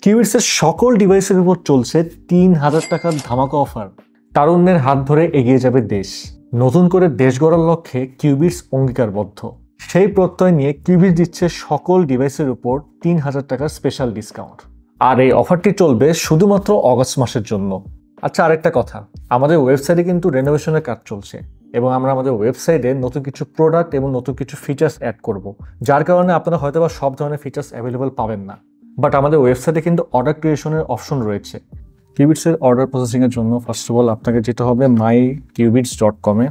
কিউবিটসের সকল ডিভাইসের উপর চলছে ৩,০০০ টাকার ধামাকা অফার। তারুণ্যের হাত ধরে এগিয়ে যাবে দেশ। নতুন করে দেশ গড়ার লক্ষ্যে কিউবিটস অঙ্গীকারবদ্ধ। সেই প্রত্যয় নিয়ে কিউবিটস দিচ্ছে সকল ডিভাইসের উপর ৩,০০০ টাকার স্পেশাল ডিসকাউন্ট। আর এই অফারটি চলবে শুধুমাত্র অগস্ট মাসের জন্য। আচ্ছা, আরেকটা কথা, আমাদের ওয়েবসাইটে কিন্তু রেনোভেশনের কাজ চলছে এবং আমরা আমাদের ওয়েবসাইটে নতুন কিছু প্রোডাক্ট এবং নতুন কিছু ফিচার্স অ্যাড করব, যার কারণে আপনারা হয়তোবা সব ধরনের ফিচার্স অ্যাভেলেবল পাবেন না। বাট আমাদের ওয়েবসাইটে কিন্তু অর্ডার ক্রিয়েশনের অপশন রয়েছে। কিউবিটসের অর্ডার প্রসেসিংয়ের জন্য ফার্স্ট অফ অল আপনাকে যেতে হবে myqubits.com-এ।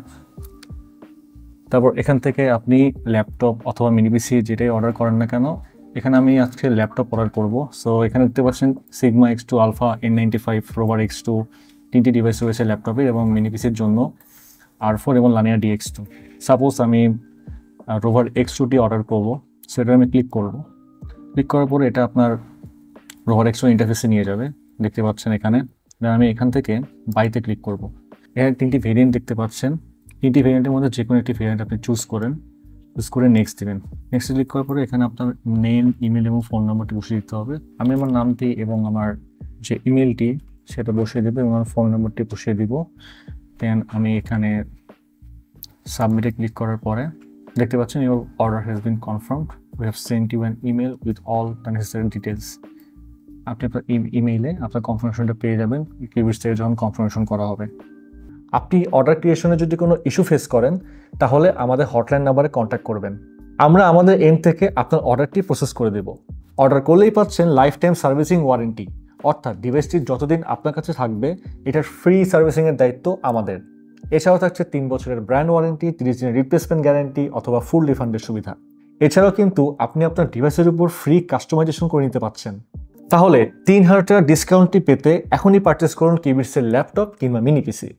তারপর এখান থেকে আপনি ল্যাপটপ অথবা মিনি পিসি যেটাই অর্ডার করেন না কেন, এখানে আমি আজকে ল্যাপটপ অর্ডার করব। সো এখানে দেখতে পাচ্ছেন Sigma X2 Alpha N95 Rover X2 তিনটি ডিভাইস রয়েছে ল্যাপটপের এবং মিনি পিসির জন্য R4 এবং Lanier DX2। সাপোজ আমি Rover X2টি অর্ডার করব, সেটা আমি ক্লিক করব। ক্লিক করার পরে এটা আপনার Rover X2 ইন্টারফেসে নিয়ে যাবে, দেখতে পাচ্ছেন এখানে। আমি এখান থেকে বাইতে ক্লিক করব। এখানে তিনটি ভেরিয়েন্ট দেখতে পাচ্ছেন। তিনটি ভেরিয়েন্টের মধ্যে যে কোনো একটি ভেরিয়েন্ট আপনি চুজ করে নেক্সট দিবেন। নেক্সট ক্লিক করার পরে এখানে আপনার নেম, ইমেল এবং ফোন নাম্বারটি বসিয়ে দিতে হবে। আমি আমার নামটি এবং আমার যে ইমেলটি সেটা বসিয়ে দেবো এবং আমার ফোন নাম্বারটি বসিয়ে দিব। দেন আমি এখানে সাবমিটে ক্লিক করার পরে দেখতে পাচ্ছেন your order has been confirmed, we have sent you an email with all the necessary details. আপনি আপনার ইমেইলে আপনার কনফার্মেশনটা পেয়ে যাবেন কিউবিটস থেকে যখন কনফার্মেশন করা হবে। আপনি অর্ডার ক্রিয়েশনে যদি কোনো ইস্যু ফেস করেন তাহলে আমাদের হটলাইন নাম্বারে কন্ট্যাক্ট করবেন। আমরা আমাদের এন্ড থেকে আপনার অর্ডারটি প্রসেস করে দেব। অর্ডার করলেই পাচ্ছেন লাইফ টাইম সার্ভিসিং ওয়ারেন্টি, অর্থাৎ ডিভাইসটি যতদিন আপনার কাছে থাকবে এটার ফ্রি সার্ভিসিংয়ের দায়িত্ব আমাদের। এছাড়াও থাকছে ৩ বছরের ব্র্যান্ড ওয়ারেন্টি, ৩০ দিনের রিপ্লেসমেন্ট গ্যারান্টি অথবা ফুল রিফান্ডের সুবিধা। এছাড়াও কিন্তু আপনি আপনার ডিভাইসের উপর ফ্রি কাস্টমাইজেশন করে নিতে পারছেন। তাহলে ৩,০০০ টাকা ডিসকাউন্টটি পেতে এখনই পারচেস করুন কিউবিটসের ল্যাপটপ কিংবা মিনি পিসি।